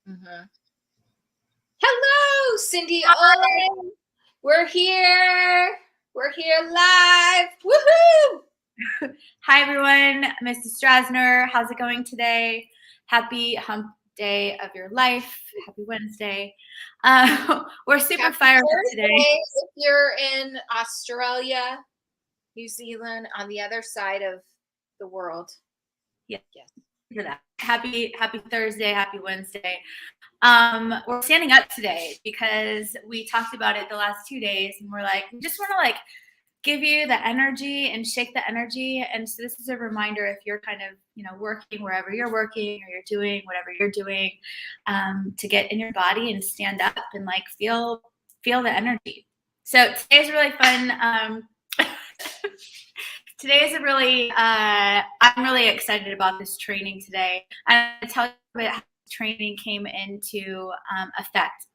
Mhm. Hello, Cindy Olin. We're here. We're here live. Woohoo! Hi, everyone. Mrs. Strasner, how's it going today? Happy hump day of your life. Happy Wednesday. We're super Happy fired up today. Thursday if you're in Australia, New Zealand, on the other side of the world. Yeah, Yes. for that. Happy Thursday. Happy Wednesday. We're standing up today because we talked about it the last 2 days, and we're like, we just want to give you the energy and shake the energy. And so this is a reminder, if you're kind of, working wherever you're working or you're doing whatever you're doing, to get in your body and stand up and feel the energy. So today's really fun. Today's a really, I'm really excited about this training today. I'm going to tell you a bit how this training came into effect.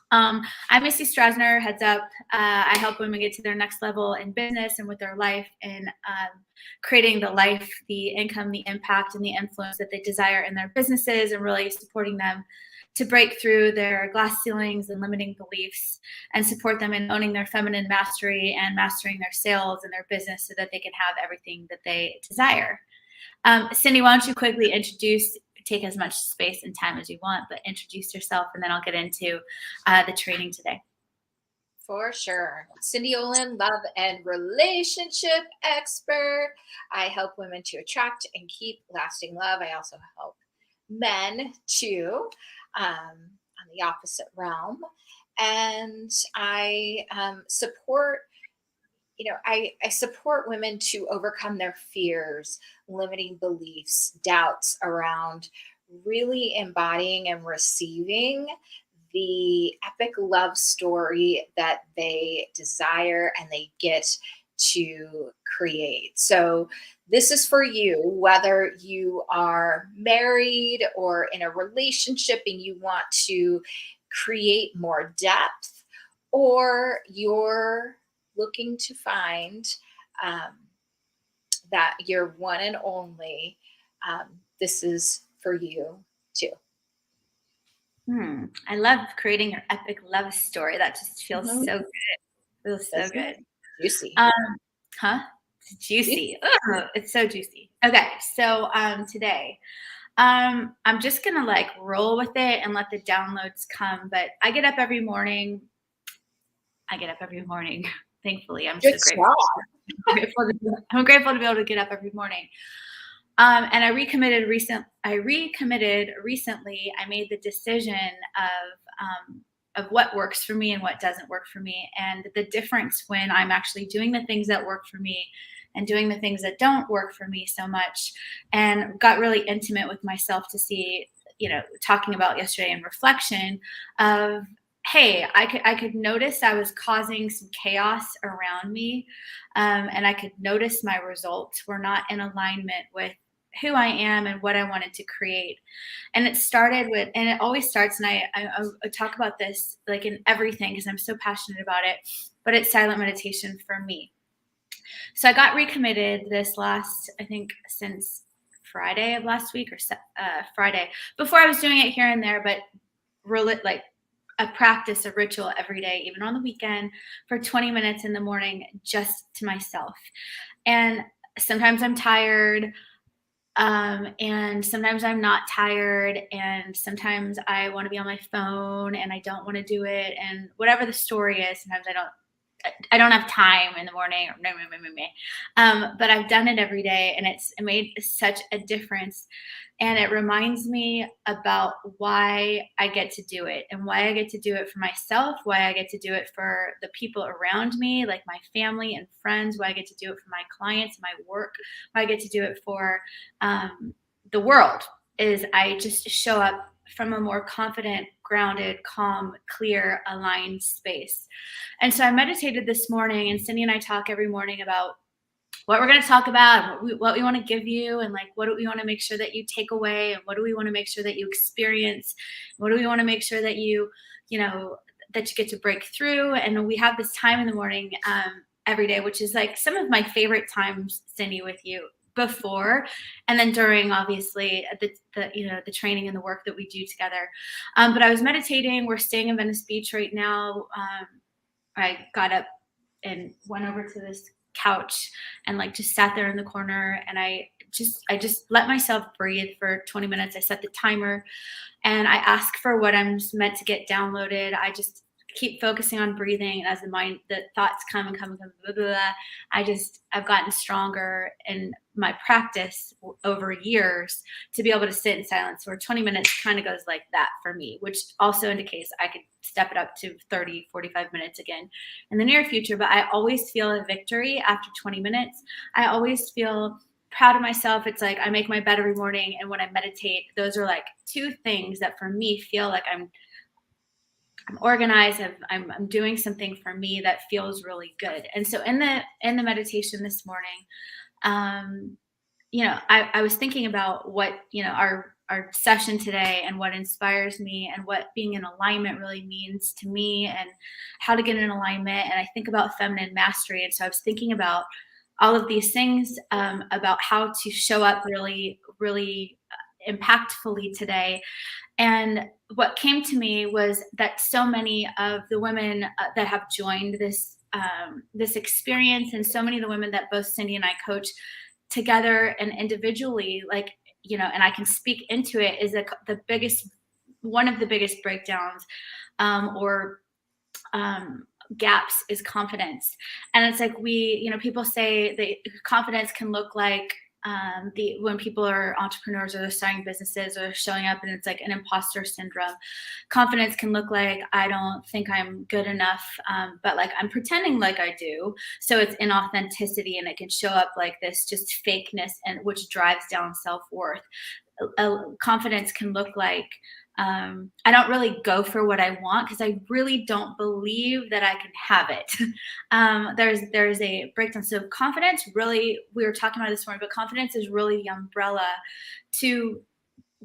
I'm Missy Strasner, heads up. I help women get to their next level in business and with their life, and creating the life, the income, the impact, and the influence that they desire in their businesses, and really supporting them to break through their glass ceilings and limiting beliefs, and support them in owning their feminine mastery and mastering their sales and their business so that they can have everything that they desire. Cindy, why don't you quickly take as much space and time as you want, but introduce yourself, and then I'll get into the training today. For sure. Cindy Olin, love and relationship expert. I help women to attract and keep lasting love. I also help men too, on the opposite realm. And I support, I support women to overcome their fears, limiting beliefs, doubts around really embodying and receiving the epic love story that they desire and they get to create. So, this is for you, whether you are married or in a relationship and you want to create more depth, or you're looking to find um, that your one and only. This is for you too. I love creating your epic love story. That just feels Mhm. so good. Feels so Doesn't good. it? Juicy. Huh? It's Juicy. juicy. Ugh, it's so juicy. Okay, so today, I'm just gonna roll with it and let the downloads come. But I get up every morning. Thankfully, I'm so Good grateful. job. I'm grateful to be able to get up every morning. And I recommitted recently. I made the decision of what works for me and what doesn't work for me, and the difference when I'm actually doing the things that work for me and doing the things that don't work for me so much, and got really intimate with myself to see, talking about yesterday in reflection of, hey, I could notice I was causing some chaos around me, and I could notice my results were not in alignment with who I am and what I wanted to create. And it started with, and it always starts, and I talk about this in everything because I'm so passionate about it, but it's silent meditation for me. So I got recommitted this last, I think, since Friday of last week, or Friday. Before, I was doing it here and there, but really a practice, a ritual every day, even on the weekend, for 20 minutes in the morning, just to myself. And sometimes I'm tired, and sometimes I'm not tired, and sometimes I want to be on my phone and I don't want to do it, and whatever the story is, sometimes I don't have time in the morning, or but I've done it every day, and it made such a difference. And it reminds me about why I get to do it, and why I get to do it for myself, why I get to do it for the people around me, like my family and friends, why I get to do it for my clients, my work, why I get to do it for the world, is I just show up from a more confident, grounded, calm, clear, aligned space. And so I meditated this morning, and Cindy and I talk every morning about what we're going to talk about, what we want to give you, and what do we want to make sure that you take away, and what do we want to make sure that you experience, what do we want to make sure that you that you get to break through. And we have this time in the morning every day, which is some of my favorite times, Cindy, with you, before, and then during, obviously, the training and the work that we do together. But I was meditating. We're staying in Venice Beach right now. I got up and went over to this couch and like just sat there in the corner, and I just let myself breathe for 20 minutes. I set the timer and I ask for what I'm meant to get downloaded. I just keep focusing on breathing, and as the thoughts come and come and come, blah, blah, blah, I've gotten stronger in my practice over years to be able to sit in silence, where 20 minutes kind of goes like that for me, which also indicates I could step it up to 30, 45 minutes again in the near future. But I always feel a victory after 20 minutes. I always feel proud of myself. It's like I make my bed every morning, and when I meditate, those are like two things that for me feel like I'm organized. I'm doing something for me that feels really good. And so in the meditation this morning, I was thinking about what, our session today and what inspires me and what being in alignment really means to me and how to get in alignment. And I think about feminine mastery. And so I was thinking about all of these things, about how to show up really, really impactfully today. And what came to me was that so many of the women that have joined this experience, and so many of the women that both Cindy and I coach together and individually, and I can speak into it, is one of the biggest breakdowns, or gaps, is confidence. And it's like people say that confidence can look like, when people are entrepreneurs or they're starting businesses or showing up and it's like an imposter syndrome. Confidence can look like, I don't think I'm good enough, but like I'm pretending like I do. So it's inauthenticity, and it can show up like this just fakeness, and which drives down self-worth. Confidence can look like, I don't really go for what I want because I really don't believe that I can have it. There's a breakdown. So confidence, really, we were talking about this morning, but confidence is really the umbrella to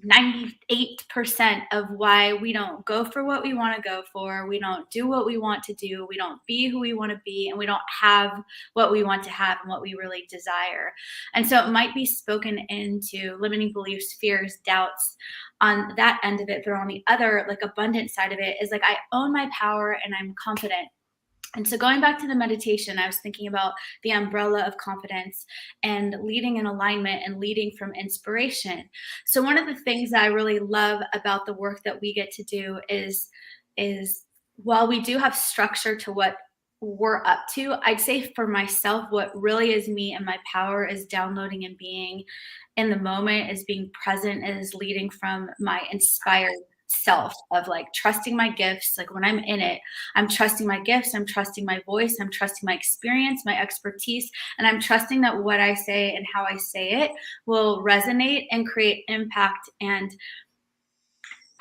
98% of why we don't go for what we want to go for. We don't do what we want to do. We don't be who we want to be, and we don't have what we want to have and what we really desire. And so it might be spoken into limiting beliefs, fears, doubts on that end of it. But on the other, like, abundant side of it is like, I own my power and I'm confident. And so going back to the meditation, I was thinking about the umbrella of confidence and leading in alignment and leading from inspiration. So one of the things that I really love about the work that we get to do is while we do have structure to what we're up to, I'd say for myself, what really is me and my power is downloading and being in the moment, is being present, is leading from my inspired self, of like trusting my gifts. Like when I'm in it, I'm trusting my gifts, I'm trusting my voice, I'm trusting my experience, my expertise, and I'm trusting that what I say and how I say it will resonate and create impact and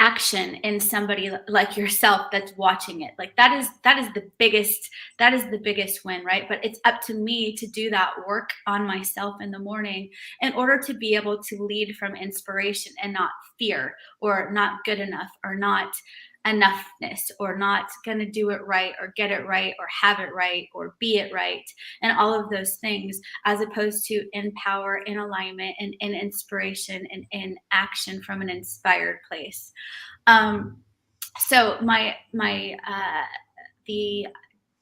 action in somebody like yourself that's watching it. Like that is the biggest win, right? But it's up to me to do that work on myself in the morning in order to be able to lead from inspiration and not fear, or not good enough, or not enoughness, or not going to do it right, or get it right, or have it right, or be it right, and all of those things, as opposed to in power, in alignment, and in inspiration, and in action from an inspired place. So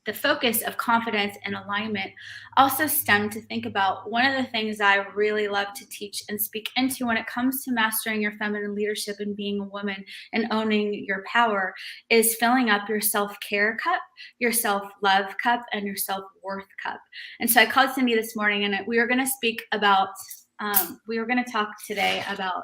the focus of confidence and alignment also stemmed to think about one of the things I really love to teach and speak into when it comes to mastering your feminine leadership and being a woman and owning your power, is filling up your self-care cup, your self-love cup, and your self-worth cup. And so I called Cindy this morning, and we were going to speak about, we were going to talk today about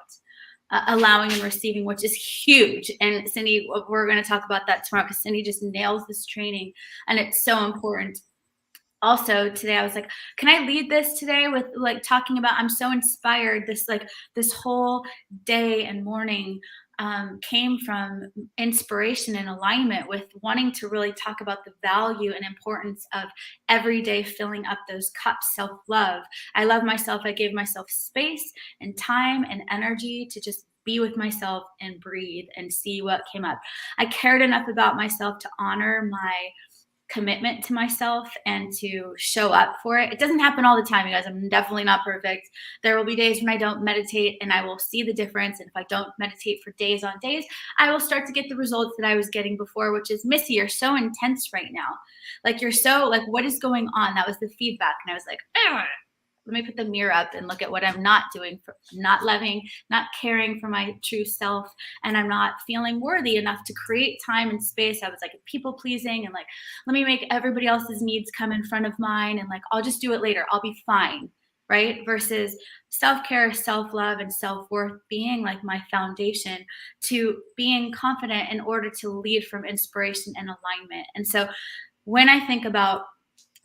allowing and receiving, which is huge. And Cindy, we're going to talk about that tomorrow, because Cindy just nails this training and it's so important. Also today, I was like, can I lead this today with like talking about, I'm so inspired. This whole day and morning came from inspiration and alignment with wanting to really talk about the value and importance of every day filling up those cups. Self-love. I love myself. I gave myself space and time and energy to just be with myself and breathe and see what came up. I cared enough about myself to honor my commitment to myself and to show up for it. It doesn't happen all the time, you guys. I'm definitely not perfect. There will be days when I don't meditate and I will see the difference. And if I don't meditate for days on days, I will start to get the results that I was getting before, which is, Missy, you're so intense right now. Like, you're so, like, what is going on? That was the feedback. And I was like, let me put the mirror up and look at what I'm not doing, for not loving, not caring for my true self, and I'm not feeling worthy enough to create time and space. I was like people pleasing and like, let me make everybody else's needs come in front of mine, and like, I'll just do it later. I'll be fine. Right? Versus self-care, self-love, and self-worth being like my foundation to being confident in order to lead from inspiration and alignment. And so when I think about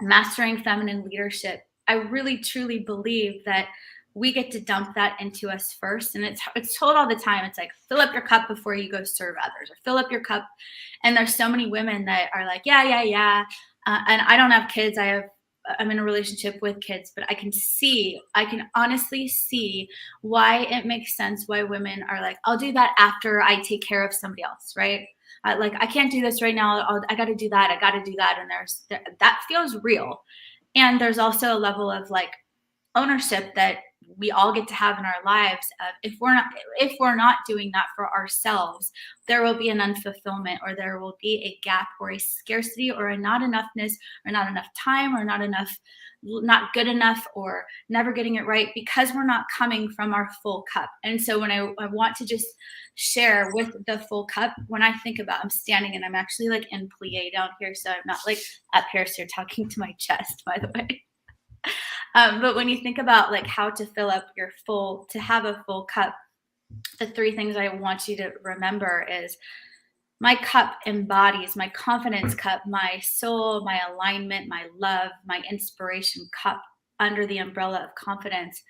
mastering feminine leadership, I really truly believe that we get to dump that into us first. And it's told all the time. It's like, fill up your cup before you go serve others, or fill up your cup. And there's so many women that are like, yeah. And I don't have kids. I'm in a relationship with kids, but I can honestly see why it makes sense why women are like, I'll do that after I take care of somebody else, right? Like, I can't do this right now. I got to do that. And that feels real. And there's also a level of like ownership that we all get to have in our lives of, if we're not doing that for ourselves, there will be an unfulfillment, or there will be a gap, or a scarcity, or a not enoughness, or not enough time, or not good enough, or never getting it right, because we're not coming from our full cup. And so when I want to just share with the full cup, when I think about, I'm standing and I'm actually like in plie down here, so I'm not like up here, so you're talking to my chest, by the way. But when you think about like how to fill up to have a full cup, the three things I want you to remember is, my cup embodies my confidence cup, my soul, my alignment, my love, my inspiration cup under the umbrella of confidence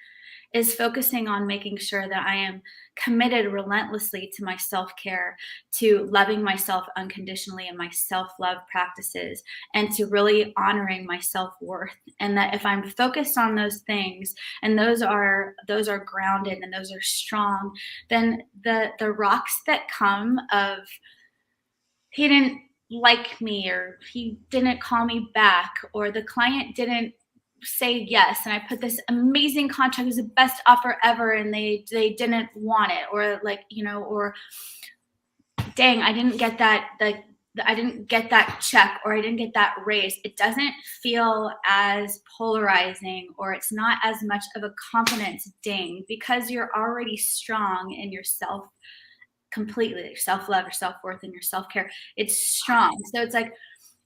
is focusing on making sure that I am committed relentlessly to my self-care, to loving myself unconditionally in my self-love practices, and to really honoring my self-worth. And that if I'm focused on those things, and those are grounded and those are strong, then the rocks that come of, he didn't like me, or he didn't call me back, or the client didn't say yes, and I put this amazing contract, it was the best offer ever, and they didn't want it, or like, or dang, I didn't get that, I didn't get that check, or I didn't get that raise. It doesn't feel as polarizing, or it's not as much of a confidence ding, because you're already strong in yourself completely, self-love, your self-worth, and your self-care. It's strong. So it's like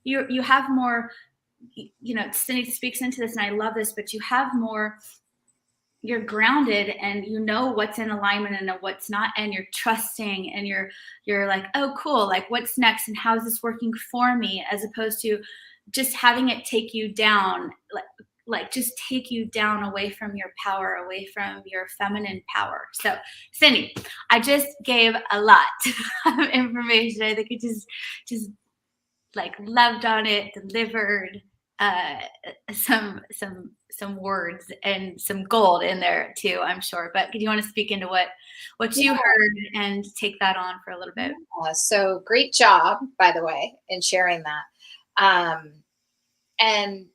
you have more, Cindy speaks into this, and I love this, but you have more, you're grounded, and you know what's in alignment and what's not, and you're trusting, and you're like, oh cool, like what's next, and how is this working for me, as opposed to just having it take you down, like just take you down away from your power, away from your feminine power. So Cindy, I just gave a lot of information. I think it just like loved on it, delivered some words and some gold in there too, I'm sure. But do you want to speak into what you heard and take that on for a little bit? So great job, by the way, in sharing that. And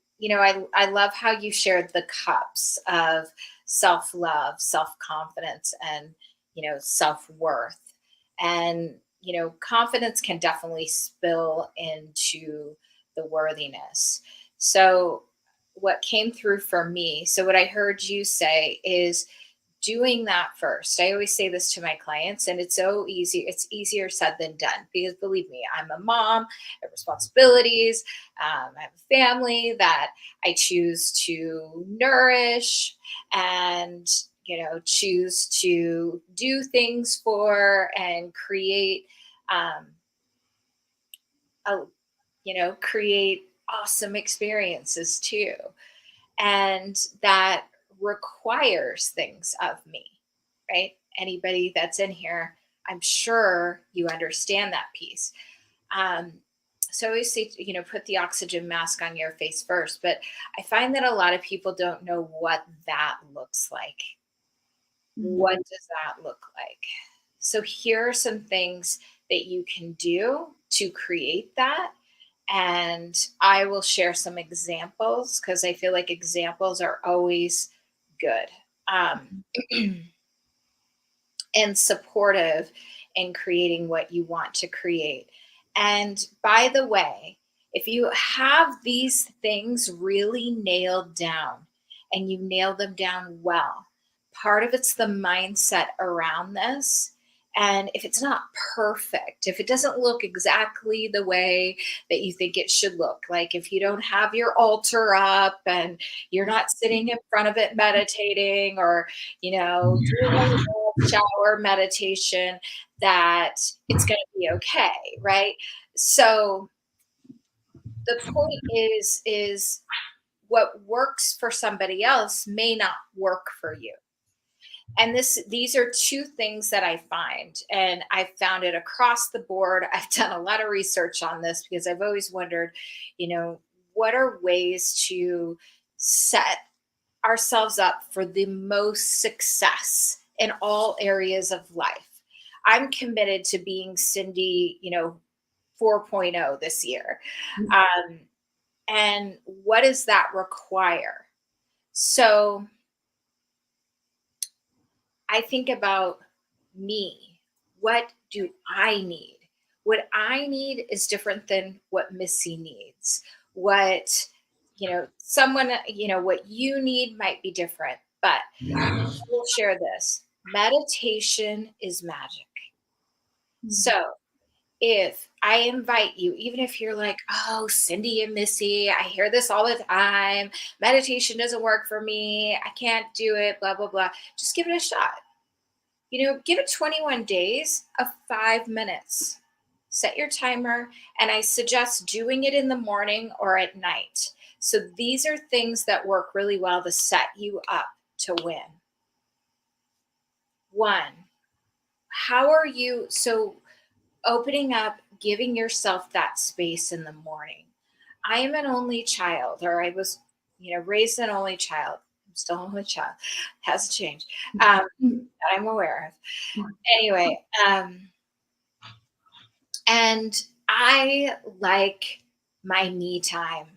I love how you shared the cups of self-love, self-confidence, and self-worth. And confidence can definitely spill into the worthiness. So what came through for me, so what I heard you say is doing that first. I always say this to my clients, and it's so easy. It's easier said than done, because believe me, I'm a mom, I have responsibilities, I have a family that I choose to nourish, and choose to do things for, and create, create awesome experiences too. And that requires things of me, right? Anybody that's in here, I'm sure you understand that piece. Um, so I always say, put the oxygen mask on your face first, but I find that a lot of people don't know what that looks like. What does that look like? So here are some things that you can do to create that. And I will share some examples because I feel like examples are always good. Um, and supportive in creating what you want to create. And by the way, if you have these things really nailed down and you nail them down well, part of it's the mindset around this. And if it's not perfect, if it doesn't look exactly the way that you think it should look, like if you don't have your altar up and you're not sitting in front of it meditating, or, doing a shower meditation, that it's going to be okay, right? So the point is what works for somebody else may not work for you. And these are two things that I find, and I've found it across the board. I've done a lot of research on this because I've always wondered, what are ways to set ourselves up for the most success in all areas of life. I'm committed to being Cindy, 4.0 this year. Um, and what does that require? So I think about me. What do I need? What I need is different than what Missy needs. What, someone, what you need might be different, but we'll share this. Meditation is magic. So if I invite you, even if you're like, oh, Cindy and Missy, I hear this all the time. Meditation doesn't work for me. I can't do it, blah, blah, blah. Just give it a shot. Give it 21 days of 5 minutes. Set your timer, and I suggest doing it in the morning or at night. So these are things that work really well to set you up to win. One, how are you? So opening up, giving yourself that space in the morning. I am an only child, or I was, raised an only child. I'm still an only child. Hasn't changed. That I'm aware of. Anyway, and I like my me time.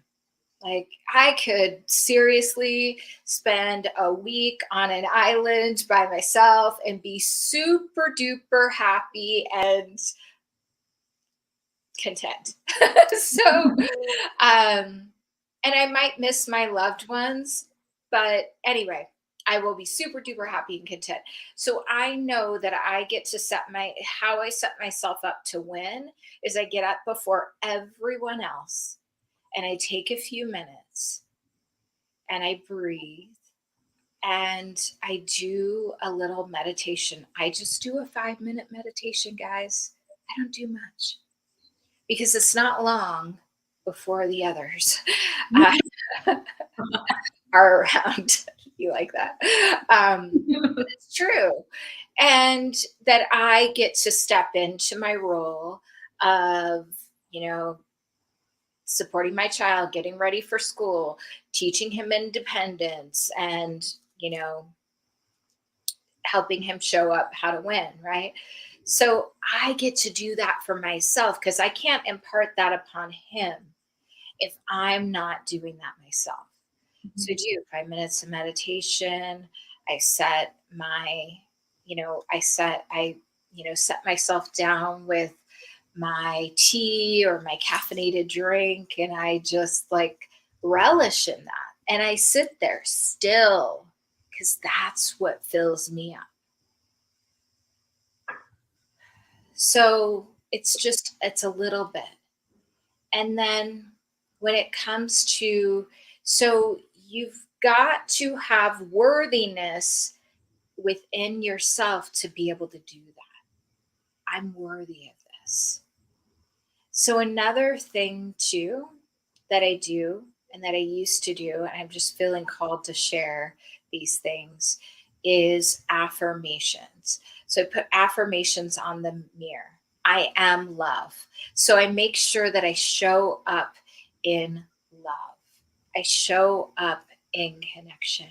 Like, I could seriously spend a week on an island by myself and be super duper happy and content. So, and I might miss my loved ones, but anyway, I will be super duper happy and content. So I know that I get to how I set myself up to win is I get up before everyone else and I take a few minutes and I breathe and I do a little meditation. I just do a 5-minute meditation, guys. I don't do much because it's not long before the others are around. You like that? It's true. And that I get to step into my role of, supporting my child, getting ready for school, teaching him independence, and, helping him show up how to win, right? So I get to do that for myself because I can't impart that upon him if I'm not doing that myself. So I do 5 minutes of meditation. I set my, set myself down with my tea or my caffeinated drink, and I just like relish in that. And I sit there still because that's what fills me up. So it's a little bit. And then when it comes to, so you've got to have worthiness within yourself to be able to do that. I'm worthy of this. So another thing too that I do and that I used to do, and I'm just feeling called to share these things, is affirmations. So I put affirmations on the mirror. I am love. So I make sure that I show up in love. I show up in connection.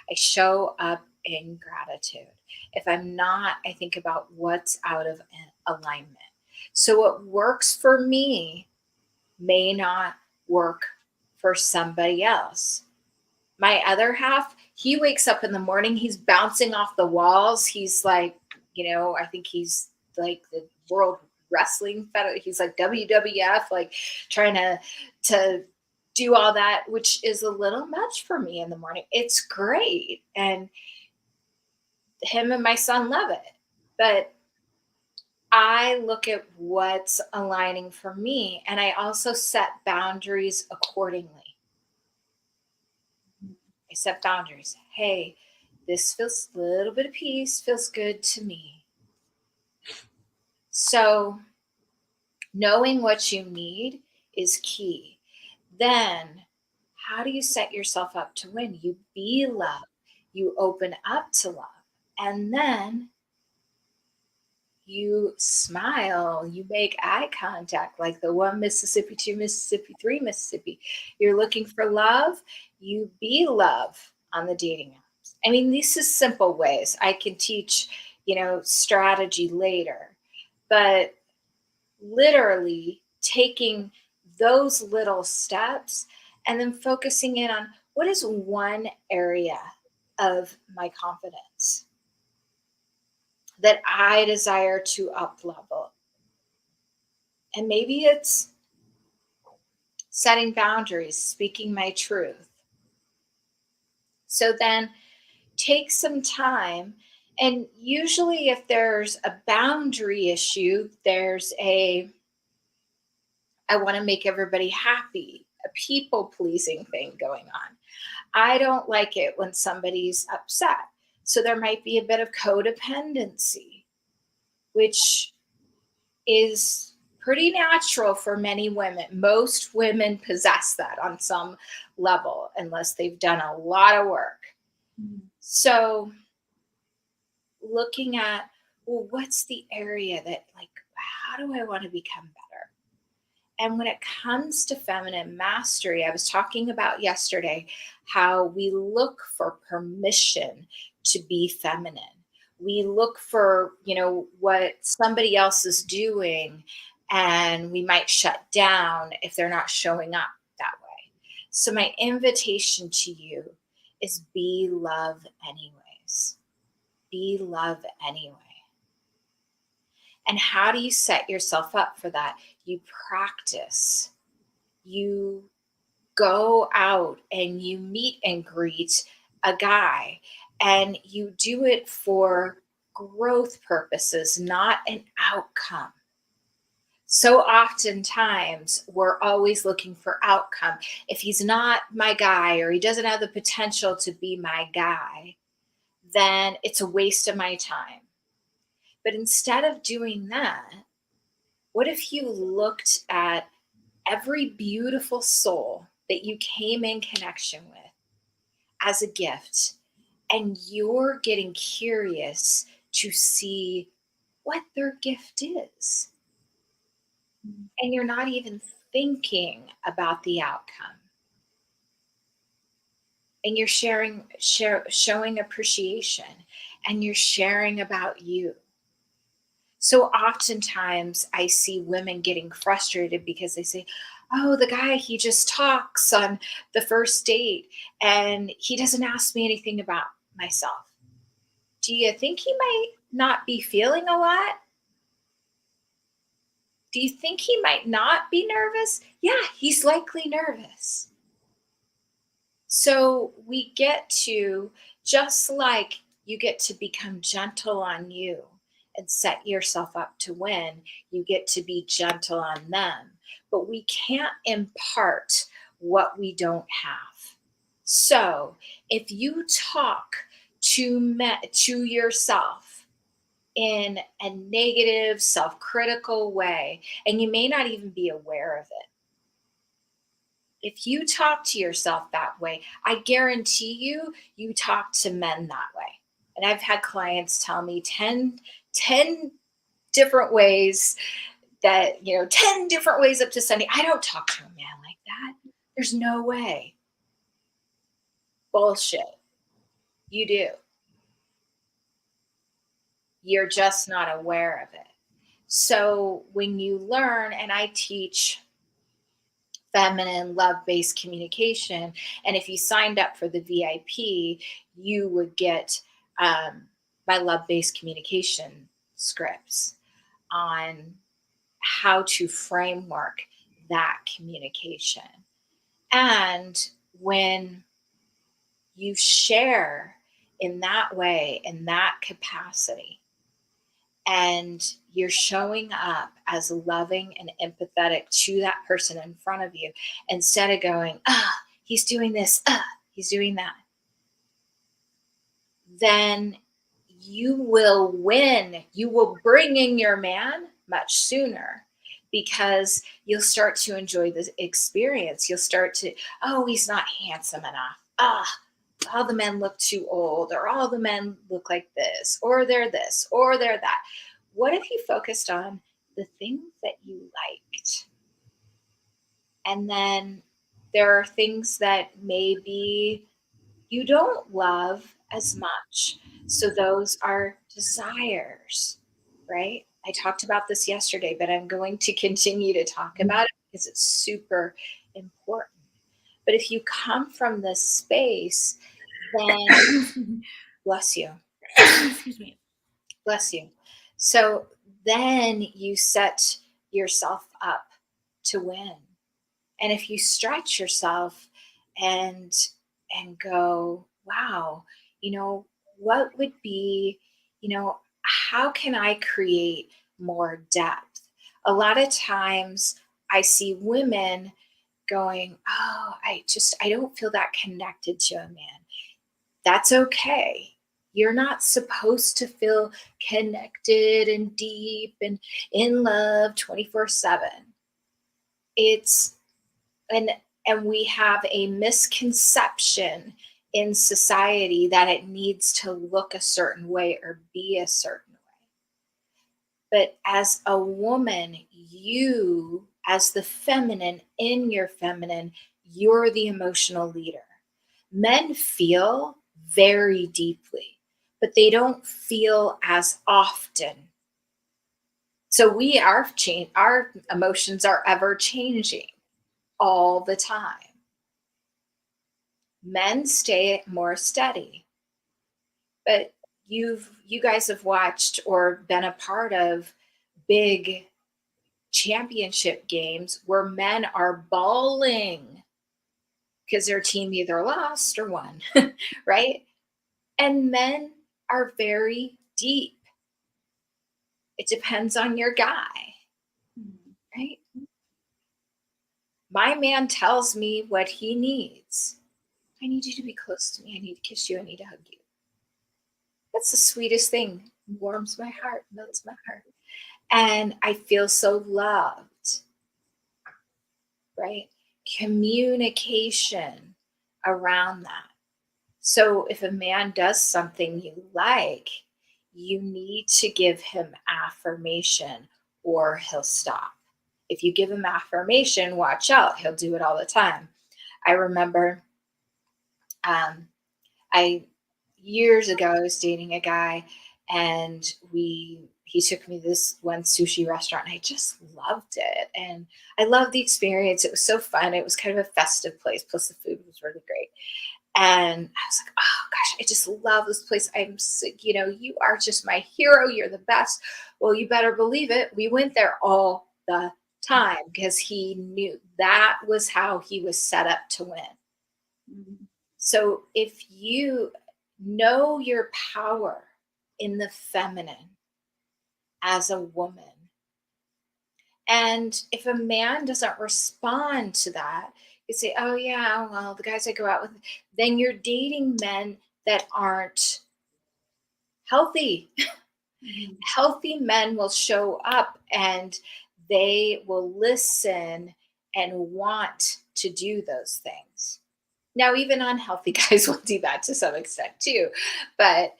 I show up in gratitude. If I'm not, I think about what's out of alignment. So what works for me may not work for somebody else. My other half, he wakes up in the morning, he's bouncing off the walls. He's like, I think he's like the world wrestling fed. He's like WWF, like trying to do all that, which is a little much for me in the morning. It's great. And him and my son love it. But I look at what's aligning for me, and I also set boundaries accordingly. I set boundaries. Hey, this feels a little bit of peace, feels good to me. So, knowing what you need is key. Then, how do you set yourself up to win? You be love, you open up to love, and then you smile, you make eye contact like the one Mississippi, two Mississippi, three Mississippi. You're looking for love, you be love on the dating apps. I mean, these are simple ways. I can teach, strategy later, but literally taking those little steps and then focusing in on what is one area of my confidence that I desire to up level. And maybe it's setting boundaries, speaking my truth. So then take some time. And usually, if there's a boundary issue, there's I want to make everybody happy, a people pleasing thing going on. I don't like it when somebody's upset. So there might be a bit of codependency, which is pretty natural for many women. Most women possess that on some level, unless they've done a lot of work. So, looking at, well, what's the area that, like, how do I want to become better? And when it comes to feminine mastery, I was talking about yesterday how we look for permission to be feminine. We look for, what somebody else is doing, and we might shut down if they're not showing up that way. So, my invitation to you is be love anyways. Be love anyway. And how do you set yourself up for that? You practice. You go out and you meet and greet a guy, and you do it for growth purposes, not an outcome. So oftentimes we're always looking for outcome. If he's not my guy or he doesn't have the potential to be my guy, then it's a waste of my time. But instead of doing that, what if you looked at every beautiful soul that you came in connection with as a gift, and you're getting curious to see what their gift is? And you're not even thinking about the outcome. And you're showing appreciation, and you're sharing about you. So oftentimes I see women getting frustrated because they say, oh, the guy, he just talks on the first date and he doesn't ask me anything about myself. Do you think he might not be feeling a lot? Do you think he might not be nervous? Yeah, he's likely nervous. So we get to, just like you get to become gentle on you and set yourself up to win, you get to be gentle on them. But we can't impart what we don't have. So if you talk to yourself in a negative, self-critical way, and you may not even be aware of it, if you talk to yourself that way, I guarantee you talk to men that way. And I've had clients tell me 10 different ways that, 10 different ways up to Sunday. I don't talk to a man like that. There's no way. Bullshit. You do. You're just not aware of it. So when you learn, and I teach feminine love-based communication. And if you signed up for the VIP, you would get my love-based communication scripts on how to framework that communication. And when you share in that way, in that capacity, and you're showing up as loving and empathetic to that person in front of you, instead of going, he's doing this, he's doing that, then you will win. You will bring in your man much sooner, because you'll start to enjoy the experience. You'll start to, oh, he's not handsome enough. All the men look too old, or all the men look like this, or they're this, or they're that. What if you focused on the things that you liked? And then there are things that maybe you don't love as much. So those are desires, right? I talked about this yesterday, but I'm going to continue to talk about it because it's super important. But if you come from this space, then bless you. Excuse me. Bless you. So then you set yourself up to win. And if you stretch yourself and go, wow, what would be, how can I create more depth? A lot of times I see women going, oh, I don't feel that connected to a man. That's okay. You're not supposed to feel connected and deep and in love 24/7. It's and we have a misconception in society that it needs to look a certain way or be a certain way. But as a woman, you, as the feminine in your feminine, you're the emotional leader. Men feel very deeply, but they don't feel as often. So our emotions are ever changing all the time. Men stay more steady. But you guys have watched or been a part of big championship games where men are bawling because their team either lost or won, right? And men are very deep. It depends on your guy, right? My man tells me what he needs. I need you to be close to me. I need to kiss you. I need to hug you. That's the sweetest thing. It warms my heart, melts my heart. And I feel so loved, right? Communication around that. So if a man does something you like, you need to give him affirmation or he'll stop. If you give him affirmation, watch out, he'll do it all the time. I remember I years ago I was dating a guy, and he took me to this one sushi restaurant, and I just loved it. And I loved the experience. It was so fun. It was kind of a festive place, plus the food was really great. And I was like, oh gosh, I just love this place. You are just my hero. You're the best. Well, you better believe it. We went there all the time because he knew that was how he was set up to win. Mhm. So if you know your power in the feminine as a woman, and if a man doesn't respond to that, you say, oh, yeah, well, the guys I go out with, then you're dating men that aren't healthy. Mhm. Healthy men will show up and they will listen and want to do those things. Now, even unhealthy guys will do that to some extent too, but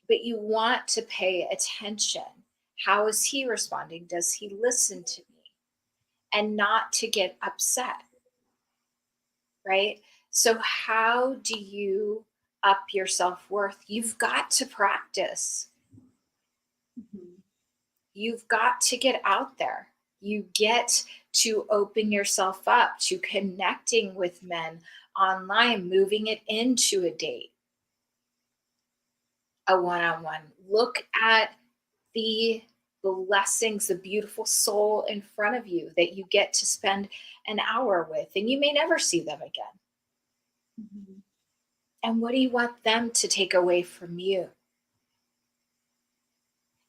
you want to pay attention. How is he responding? Does he listen to me? And not to get upset, right? So, how do you up your self worth? You've got to practice. Mhm. You've got to get out there. You get to open yourself up to connecting with men online, moving it into a date, a one-on-one. Look at the blessings, the beautiful soul in front of you that you get to spend an hour with, and you may never see them again. Mhm. And what do you want them to take away from you?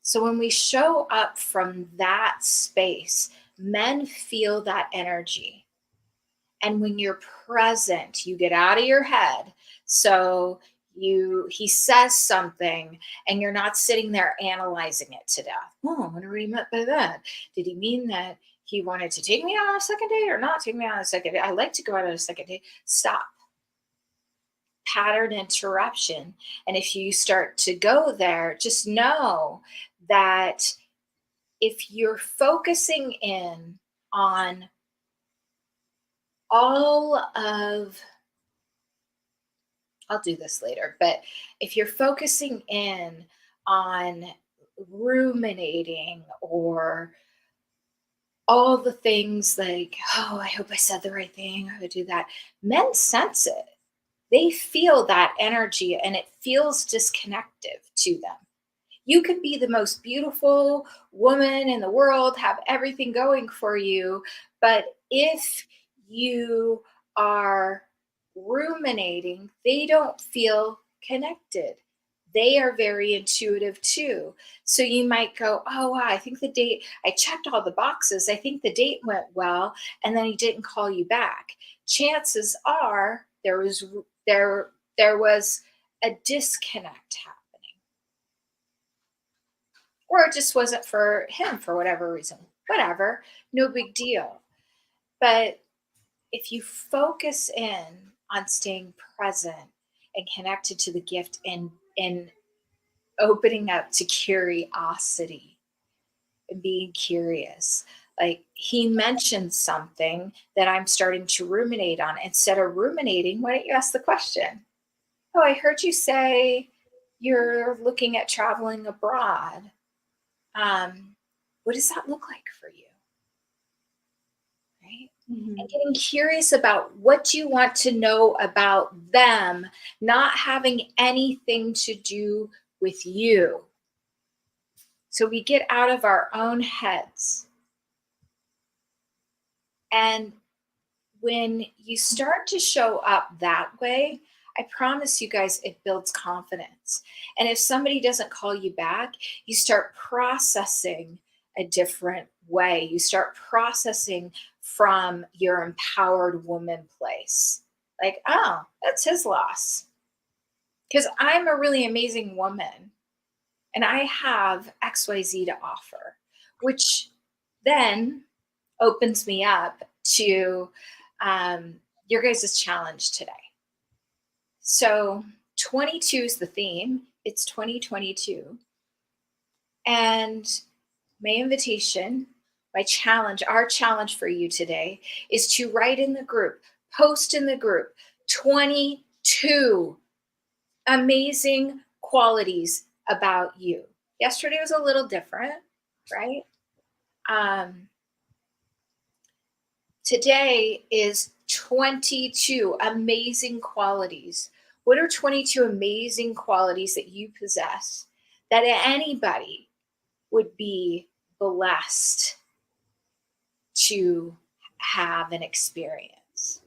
So when we show up from that space, men feel that energy. And when you're present, you get out of your head. So he says something and you're not sitting there analyzing it to death. Oh, I wonder what he meant by that. Did he mean that he wanted to take me out on a second date or not take me out on a second date? I like to go out on a second date. Stop. Pattern interruption. And if you start to go there, just know that if you're focusing in on all of, I'll do this later, but if you're focusing in on ruminating or all the things like, oh, I hope I said the right thing, I would do that, men sense it. They feel that energy and it feels disconnected to them. You could be the most beautiful woman in the world, have everything going for you, but if you are ruminating, they don't feel connected. They are very intuitive too. So you might go, oh, wow, I think the date, I checked all the boxes. I think the date went well. And then he didn't call you back. Chances are there was a disconnect happening, or it just wasn't for him for whatever reason. Whatever, no big deal. But if you focus in on staying present and connected to the gift and opening up to curiosity and being curious, like he mentioned something that I'm starting to ruminate on. Instead of ruminating, why don't you ask the question? Oh, I heard you say you're looking at traveling abroad. Um, what does that look like for you? Right? And Mhm. getting curious about what you want to know about them, not having anything to do with you. So we get out of our own heads. And when you start to show up that way, I promise you guys, it builds confidence. And if somebody doesn't call you back, you start processing a different way. You start processing from your empowered woman place. Like, oh, that's his loss. Because I'm a really amazing woman and I have XYZ to offer, which then opens me up to your guys' challenge today. So 22 is the theme. It's 2022. And my invitation, my challenge, our challenge for you today is to write in the group, post in the group 22 amazing qualities about you. Yesterday was a little different, right? Um, Today is 22 amazing qualities. What are 22 amazing qualities that you possess that anybody would be blessed to have and experience?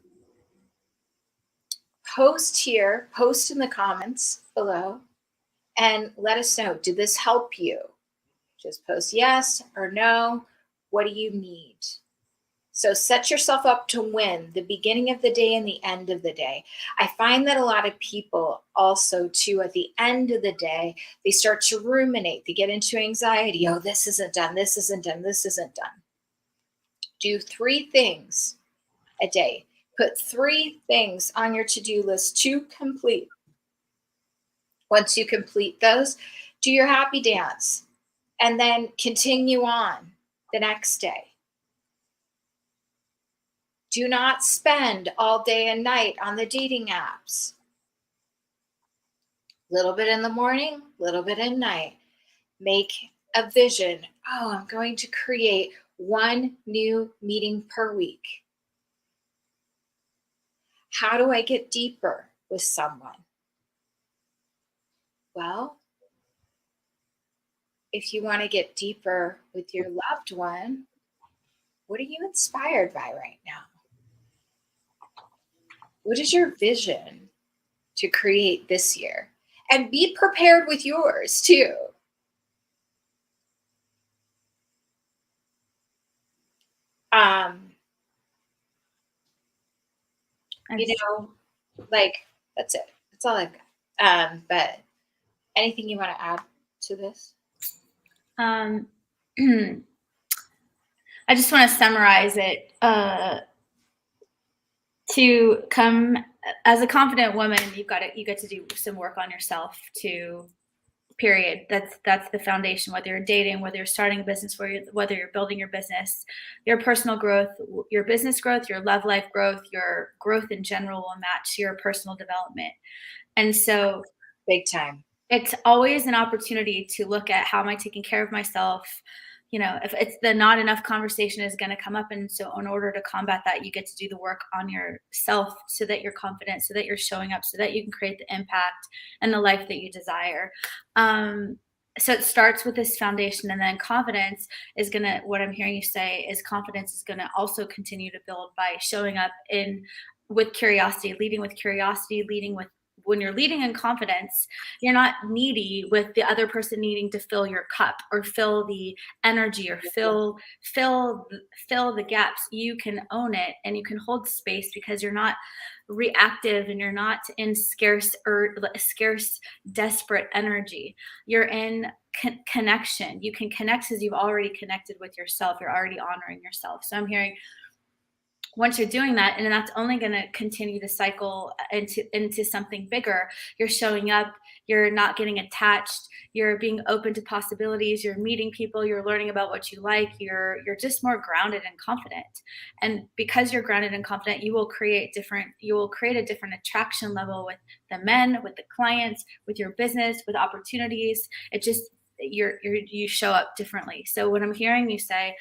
Post here, post in the comments below, and let us know. Did this help you? Just post yes or no. What do you need? So set yourself up to win the beginning of the day and the end of the day. I find that a lot of people also too, at the end of the day, they start to ruminate. They get into anxiety. Oh, this isn't done. This isn't done. This isn't done. Do 3 things a day. Put 3 things on your to-do list to complete. Once you complete those, do your happy dance and then continue on the next day. Do not spend all day and night on the dating apps. Little bit in the morning, little bit at night. Make a vision. Oh, I'm going to create 1 new meeting per week. How do I get deeper with someone? Well, if you want to get deeper with your loved one, what are you inspired by right now? What is your vision to create this year? And be prepared with yours too. Um, you know, like that's it. That's all I've got. But anything you want to add to this? Um, I just want to summarize it. To come as a confident woman, you get to do some work on yourself to period. That's the foundation, whether you're dating, whether you're starting a business, whether you're building your business, your personal growth, your business growth, your love life growth, your growth in general will match your personal development. And so Big time. it's always an opportunity to look at how am I taking care of myself. You know, if it's the not enough conversation is going to come up, and so in order to combat that, you get to do the work on yourself so that you're confident, so that you're showing up, so that you can create the impact and the life that you desire. So it starts with this foundation, and then confidence is gonna, what I'm hearing you say is confidence is gonna also continue to build by showing up in with curiosity, leading with when you're leading in confidence, you're not needy with the other person needing to fill your cup or fill the energy or fill the gaps. You can own it and you can hold space because you're not reactive and you're not in scarce desperate energy. You're in connection. You can connect because you've already connected with yourself. You're already honoring yourself. So I'm hearing once you're doing that, and that's only going to continue to cycle into something bigger. You're showing up, you're not getting attached, you're being open to possibilities, you're meeting people, you're learning about what you like, you're just more grounded and confident. And because you're grounded and confident, you will create a different attraction level with the men, with the clients, with your business, with opportunities. It just you show up differently. So what I'm hearing you say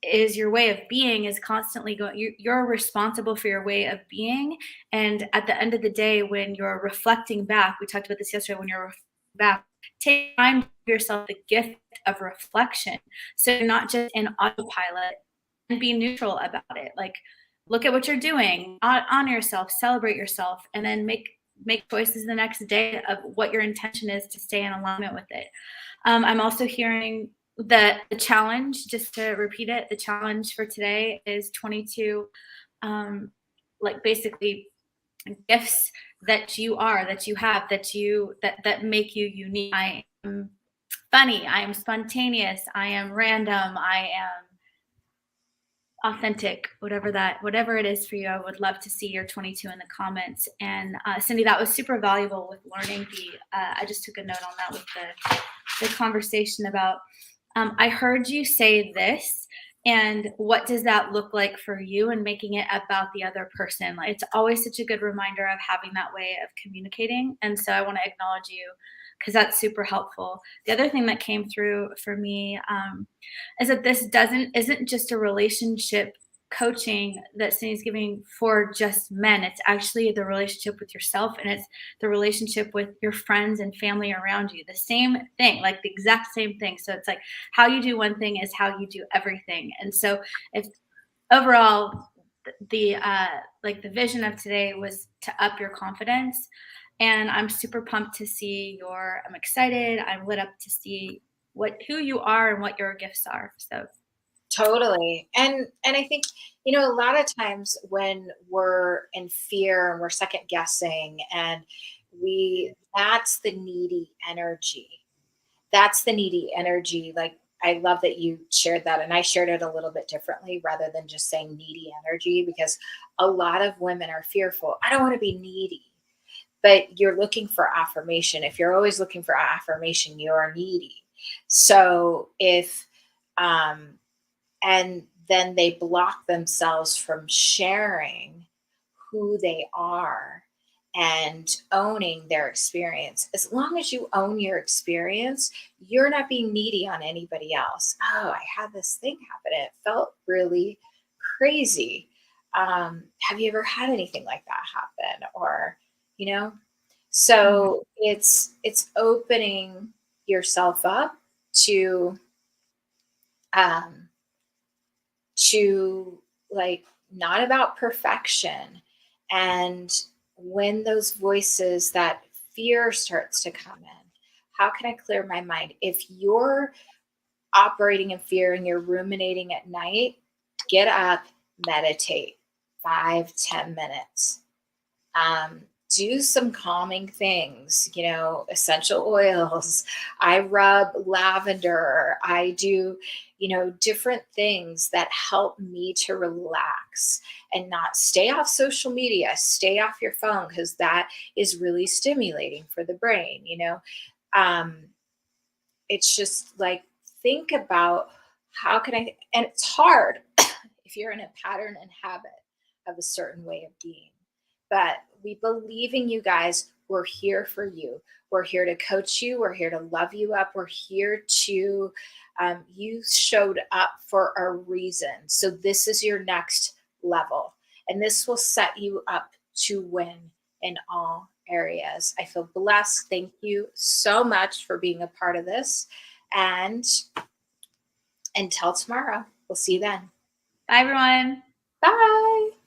is your way of being is constantly going, you're responsible for your way of being. And at the end of the day, when you're reflecting back, we talked about this yesterday, when you're back, take time to give yourself the gift of reflection, so you're not just in autopilot, and be neutral about it. Like, look at what you're doing, honor yourself, celebrate yourself, and then make choices the next day of what your intention is to stay in alignment with it. I'm also hearing the challenge, just to repeat it, the challenge for today is 22, like basically gifts that you are, that you have, that make you unique. I am funny, I am spontaneous, I am random, I am authentic, whatever it is for you. I would love to see your 22 in the comments. And Cindy, that was super valuable with learning I just took a note on that with the conversation about, I heard you say this, and what does that look like for you, and making it about the other person. Like, it's always such a good reminder of having that way of communicating. And so I want to acknowledge you because that's super helpful. The other thing that came through for me is that this isn't just a relationship coaching that Cindy's giving for just men. It's actually the relationship with yourself, and it's the relationship with your friends and family around you. The same thing, like the exact same thing. So it's like how you do one thing is how you do everything. And so if overall the the vision of today was to up your confidence, and I'm super pumped to see I'm excited, I'm lit up to see who you are and what your gifts are. So Totally. And I think, a lot of times when we're in fear and we're second guessing and that's the needy energy. That's the needy energy. Like, I love that you shared that, and I shared it a little bit differently rather than just saying needy energy, because a lot of women are fearful. I don't want to be needy. But you're looking for affirmation. If you're always looking for affirmation, you're needy. So if and then they block themselves from sharing who they are and owning their experience. As long as you own your experience, you're not being needy on anybody else. Oh, I had this thing happen. And it felt really crazy. Have you ever had anything like that happen? Or, you know, Mhm. so it's opening yourself up to um, to like not about perfection. And when those voices, that fear starts to come in, how can I clear my mind? If you're operating in fear and you're ruminating at night, get up, meditate 5-10 minutes, um, do some calming things, essential oils. I rub lavender. I do, different things that help me to relax and not stay off social media, stay off your phone, because that is really stimulating for the brain. Um, it's just like, think about how can I, and it's hard if you're in a pattern and habit of a certain way of being. But we believe in you guys. We're here for you. We're here to coach you. We're here to love you up. We're here to, you showed up for a reason. So this is your next level. And this will set you up to win in all areas. I feel blessed. Thank you so much for being a part of this. And until tomorrow, we'll see you then. Bye, everyone. Bye.